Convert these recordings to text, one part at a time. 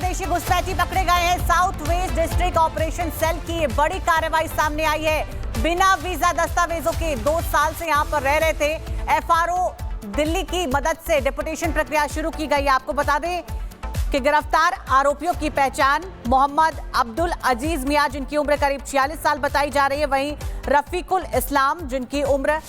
बांग्लादेशी घुसपैठी पकड़े गए हैं। South west district operation cell की ये बड़ी कार्रवाई सामने आई है। बिना वीजा दस्तावेजों के 2 साल से यहां पर रह रहे थे। एफआरओ दिल्ली की मदद से डिपोटेशन प्रक्रिया शुरू की गई। आपको बता दें कि गिरफ्तार आरोपियों की पहचान मोहम्मद अब्दुल अजीज मियां, जिनकी उम्र करीब 46 साल बताई जा रही है, वहीं रफीकुल इस्लाम, जिनकी उम्र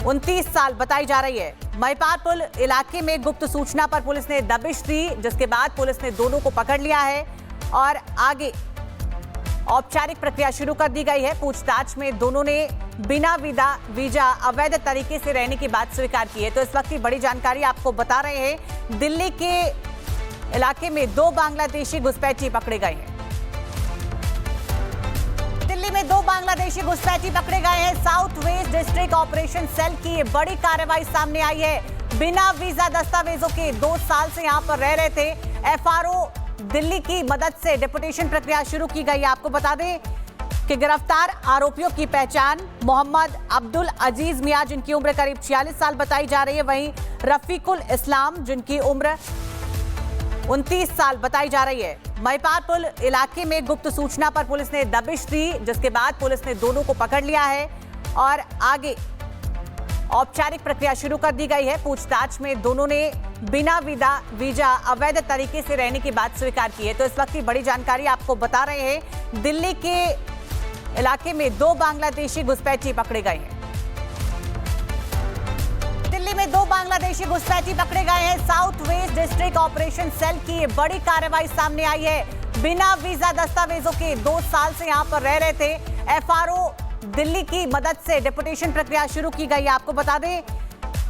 29 साल बताई जा रही है। महिपालपुर इलाके में गुप्त सूचना पर पुलिस ने दबिश दी, जिसके बाद पुलिस ने दोनों को पकड़ लिया है और आगे औपचारिक प्रक्रिया शुरू कर दी गई है। पूछताछ में दोनों ने बिना वीजा अवैध तरीके से रहने की बात स्वीकार की है। तो इस वक्त की बड़ी जानकारी आपको बता रहे हैं। दिल्ली के इलाके में 2 बांग्लादेशी घुसपैठी पकड़े गए हैं। दिल्ली में 2 बांग्लादेशी घुसपैठी पकड़े गए हैं। South west district operation cell की ये बड़ी कार्रवाई सामने आई है। बिना वीजा दस्तावेजों के 2 साल से यहां पर रह रहे थे। एफआरओ दिल्ली की मदद से डिपोटेशन प्रक्रिया शुरू की गई। आपको बता दें कि गिरफ्तार आरोपियों की पहचान मोहम्मद अब्दुल अजीज मियां, जिनकी उम्र करीब 46 साल बताई जा रही है, वहीं रफीकुल इस्लाम, जिनकी उम्र 29 साल बताई जा रही है। महिपालपुर इलाके में गुप्त सूचना पर पुलिस ने दबिश दी, जिसके बाद पुलिस ने दोनों को पकड़ लिया है और आगे औपचारिक प्रक्रिया शुरू कर दी गई है। पूछताछ में दोनों ने बिना वीजा अवैध तरीके से रहने की बात स्वीकार की है। तो इस वक्त की बड़ी जानकारी आपको बता रहे हैं। दिल्ली के इलाके में 2 बांग्लादेशी घुसपैठी पकड़े गए हैं। दिल्ली में 2 बांग्लादेशी घुसपैठी पकड़े गए हैं। South west district operation cell की ये बड़ी कार्रवाई सामने आई है। बिना वीजा दस्तावेजों के 2 साल से यहां पर रह रहे थे। एफआरओ दिल्ली की मदद से डिपोटेशन प्रक्रिया शुरू की गई। आपको बता दें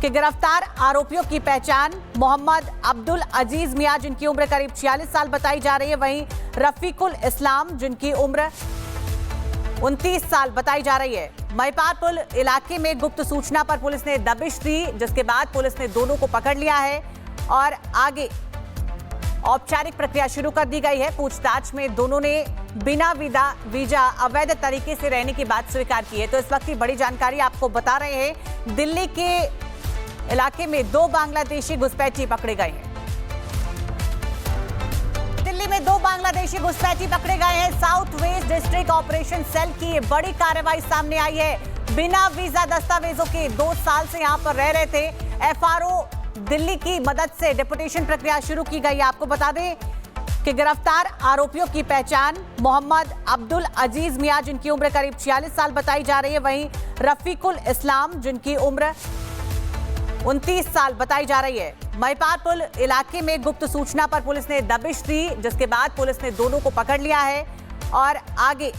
कि गिरफ्तार आरोपियों की पहचान मोहम्मद अब्दुल अजीज मियां, जिनकी उम्र करीब 46 साल बताई जा रही है, वहीं रफीकुल इस्लाम, जिनकी उम्र 29 साल बताई जा रही है। महिपालपुर इलाके में गुप्त सूचना पर पुलिस ने दबिश दी, जिसके बाद पुलिस ने दोनों को पकड़ लिया है और आगे औपचारिक प्रक्रिया शुरू कर दी गई है। पूछताछ में दोनों ने बिना वीजा अवैध तरीके से रहने की बात स्वीकार की है। तो इस वक्त की बड़ी जानकारी आपको बता रहे हैं। दिल्ली के इलाके में 2 बांग्लादेशी घुसपैठी पकड़े गए हैं। दिल्ली में 2 बांग्लादेशी घुसपैठी पकड़े गए हैं। South west district operation cell की ये बड़ी कार्रवाई सामने आई है। बिना वीजा दस्तावेजों के 2 साल से यहां पर रह रहे थे। एफआरओ दिल्ली की मदद से डिपोटेशन प्रक्रिया शुरू की गई। आपको बता दें कि गिरफ्तार आरोपियों की पहचान मोहम्मद अब्दुल अजीज मियां, जिनकी उम्र करीब 46 साल बताई जा रही है, वहीं रफीकुल इस्लाम, जिनकी उम्र 29 साल बताई जा रही है। महिपालपुर इलाके में गुप्त सूचना पर पुलिस ने दबिश दी, जिसके बाद पुलिस ने दोनों को पकड़ लिया है और आगे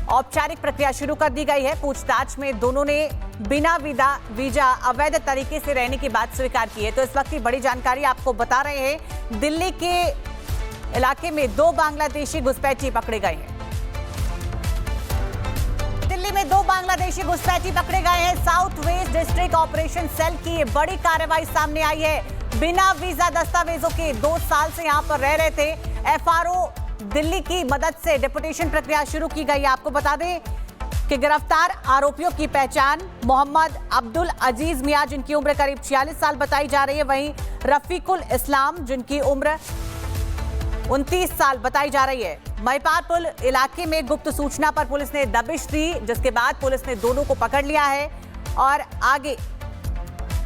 औपचारिक प्रक्रिया शुरू कर दी गई है। पूछताछ में दोनों ने बिना वीजा अवैध तरीके से रहने की बात स्वीकार की है। तो इस वक्त की बड़ी जानकारी आपको बता रहे हैं। दिल्ली के इलाके में 2 बांग्लादेशी घुसपैठी पकड़े गए हैं। दिल्ली में 2 बांग्लादेशी घुसपैठी पकड़े गए हैं। South west district operation cell की ये बड़ी कार्रवाई सामने आई है। बिना वीजा दस्तावेजों के 2 साल से यहां पर रह रहे थे। एफआरओ दिल्ली की मदद से डिपोटेशन प्रक्रिया शुरू की गई। आपको बता दें कि गिरफ्तार आरोपियों की पहचान मोहम्मद अब्दुल अजीज मियां, जिनकी उम्र करीब 46 साल बताई जा रही है, वहीं रफीकुल इस्लाम, जिनकी उम्र 29 साल बताई जा रही है। महिपालपुर इलाके में गुप्त सूचना पर पुलिस ने दबिश दी, जिसके बाद पुलिस ने दोनों को पकड़ लिया है और आगे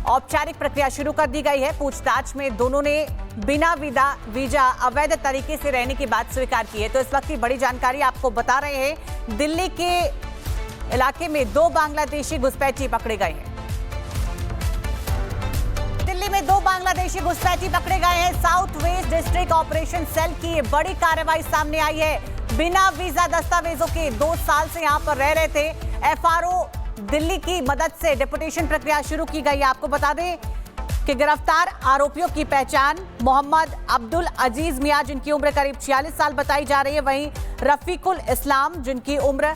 औपचारिक प्रक्रिया शुरू कर दी गई है। पूछताछ में दोनों ने बिना वीजा अवैध तरीके से रहने की बात स्वीकार की है। तो इस वक्त की बड़ी जानकारी आपको बता रहे हैं। दिल्ली के इलाके में 2 बांग्लादेशी घुसपैठी पकड़े गए हैं। दिल्ली में 2 बांग्लादेशी घुसपैठी पकड़े गए हैं। South west district operation cell की ये बड़ी कार्रवाई सामने आई है। बिना वीजा दस्तावेजों के 2 साल से यहां पर रह रहे थे। एफआरओ दिल्ली की मदद से डिपोटेशन प्रक्रिया शुरू की गई। आपको बता दें कि गिरफ्तार आरोपियों की पहचान मोहम्मद अब्दुल अजीज मियां, जिनकी उम्र करीब 46 साल बताई जा रही है, वहीं रफीकुल इस्लाम, जिनकी उम्र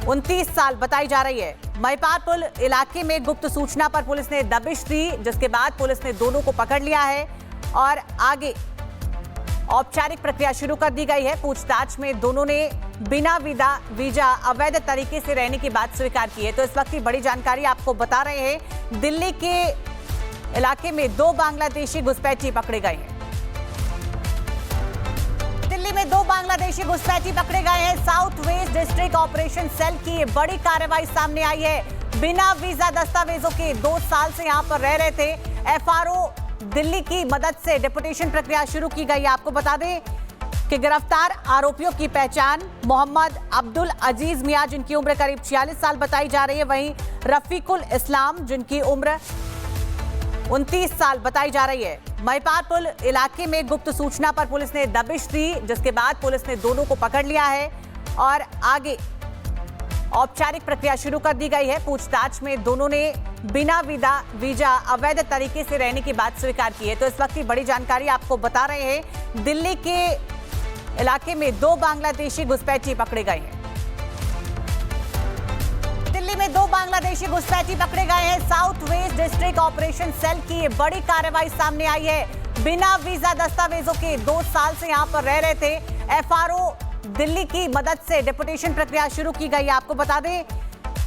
29 साल बताई जा रही है। महिपालपुर इलाके में गुप्त सूचना पर पुलिस ने दबिश दी, जिसके बाद पुलिस ने दोनों को पकड़ लिया है और आगे औपचारिक प्रक्रिया शुरू कर दी गई है। पूछताछ में दोनों ने बिना वीजा अवैध तरीके से रहने की बात स्वीकार की है। तो इस वक्त की बड़ी जानकारी आपको बता रहे हैं। दिल्ली के इलाके में 2 बांग्लादेशी घुसपैठी पकड़े गए हैं। दिल्ली में 2 बांग्लादेशी घुसपैठी पकड़े गए हैं। South west district operation cell की ये बड़ी कार्रवाई सामने आई है। बिना वीजा दस्तावेजों के 2 साल से यहां पर रह रहे थे। एफआरओ दिल्ली की मदद से डिपोटेशन प्रक्रिया शुरू की गई। आपको बता दें कि गिरफ्तार आरोपियों की पहचान मोहम्मद अब्दुल अजीज मियां, जिनकी उम्र करीब 46 साल बताई जा रही है, वहीं रफीकुल इस्लाम, जिनकी उम्र 29 साल बताई जा रही है। महिपाल इलाके में गुप्त सूचना पर पुलिस ने दबिश दी, जिसके बाद पुलिस ने दोनों को पकड़ लिया है और आगे औपचारिक प्रक्रिया शुरू कर दी गई है। पूछताछ में दोनों ने बिना वीजा अवैध तरीके से रहने की बात स्वीकार की है। तो इस वक्त की बड़ी जानकारी आपको बता रहे हैं। दिल्ली के इलाके में 2 बांग्लादेशी घुसपैठी पकड़े गए हैं। दिल्ली में 2 बांग्लादेशी घुसपैठी पकड़े गए हैं। South west district operation cell की ये बड़ी कार्रवाई सामने आई है। बिना वीजा दस्तावेजों के 2 साल से यहां पर रह रहे थे। एफआरओ दिल्ली की मदद से डिपोटेशन प्रक्रिया शुरू की गई। आपको बता दें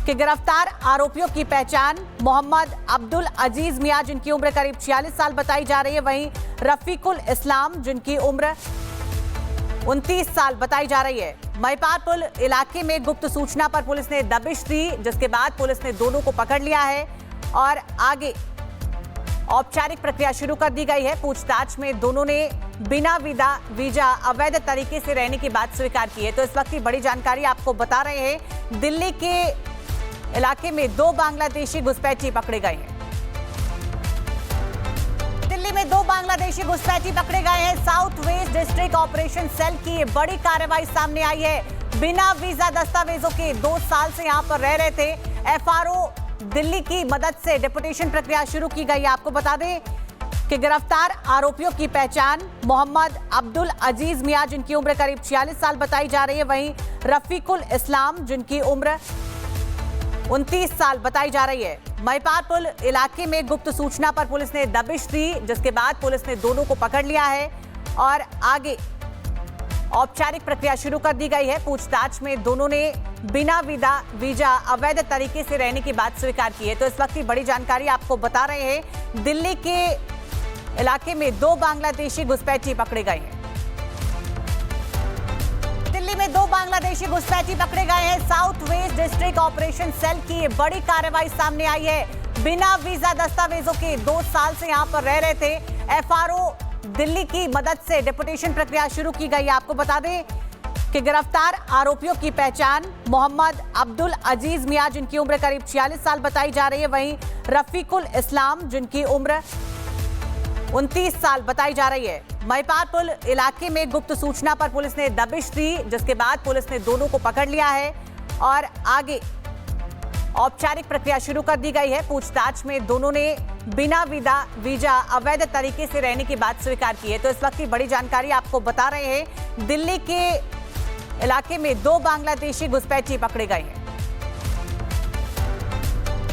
कि गिरफ्तार आरोपियों की पहचान मोहम्मद अब्दुल अजीज मियां, जिनकी उम्र करीब 46 साल बताई जा रही है, वहीं रफीकुल इस्लाम, जिनकी उम्र 29 साल बताई जा रही है। महिपाल इलाके में गुप्त सूचना पर पुलिस ने दबिश दी, जिसके बाद पुलिस ने दोनों को पकड़ लिया है और आगे औपचारिक प्रक्रिया शुरू कर दी गई है। पूछताछ में दोनों ने बिना वीजा अवैध तरीके से रहने की बात स्वीकार की है। तो इस वक्त की बड़ी जानकारी आपको बता रहे हैं। दिल्ली के इलाके में 2 बांग्लादेशी घुसपैठी पकड़े गए हैं। दिल्ली में 2 बांग्लादेशी घुसपैठी पकड़े गए हैं। South west district operation cell की ये बड़ी कार्रवाई सामने आई है। बिना वीजा दस्तावेजों के 2 साल से यहां पर रह रहे थे। एफआरओ दिल्ली की मदद से डिपोटेशन प्रक्रिया शुरू की गई। आपको बता दें कि गिरफ्तार आरोपियों की पहचान मोहम्मद अब्दुल अजीज मियां, जिनकी उम्र करीब 46 साल बताई जा रही है, वहीं रफीकुल इस्लाम, जिनकी उम्र 29 साल बताई जा रही है। महिपाल इलाके में गुप्त सूचना पर पुलिस ने दबिश दी, जिसके बाद पुलिस ने दोनों को पकड़ लिया है और आगे औपचारिक प्रक्रिया शुरू कर दी गई है। पूछताछ में दोनों ने बिना वीजा अवैध तरीके से रहने की बात स्वीकार की है। तो इस वक्त की बड़ी जानकारी आपको बता रहे हैं। दिल्ली के इलाके में 2 बांग्लादेशी घुसपैठी पकड़े गए हैं। दिल्ली में 2 बांग्लादेशी घुसपैठी पकड़े गए हैं। South west district operation cell की ये बड़ी कार्रवाई सामने आई है। बिना वीजा दस्तावेजों के 2 साल से यहां पर रह रहे थे। एफआरओ दिल्ली की मदद से डिपोटेशन प्रक्रिया शुरू की गई। आपको बता दें कि गिरफ्तार आरोपियों की पहचान मोहम्मद अब्दुल अजीज मियां, जिनकी उम्र करीब 46 साल बताई जा रही है, वहीं रफीकुल इस्लाम, जिनकी उम्र 29 साल बताई जा रही है। महिपाल इलाके में गुप्त सूचना पर पुलिस ने दबिश दी, जिसके बाद पुलिस ने दोनों को पकड़ लिया है और आगे औपचारिक प्रक्रिया शुरू कर दी गई है। पूछताछ में दोनों ने बिना वीजा अवैध तरीके से रहने की बात स्वीकार की है। तो इस वक्त की बड़ी जानकारी आपको बता रहे हैं। दिल्ली के इलाके में 2 बांग्लादेशी घुसपैठी पकड़े गए हैं।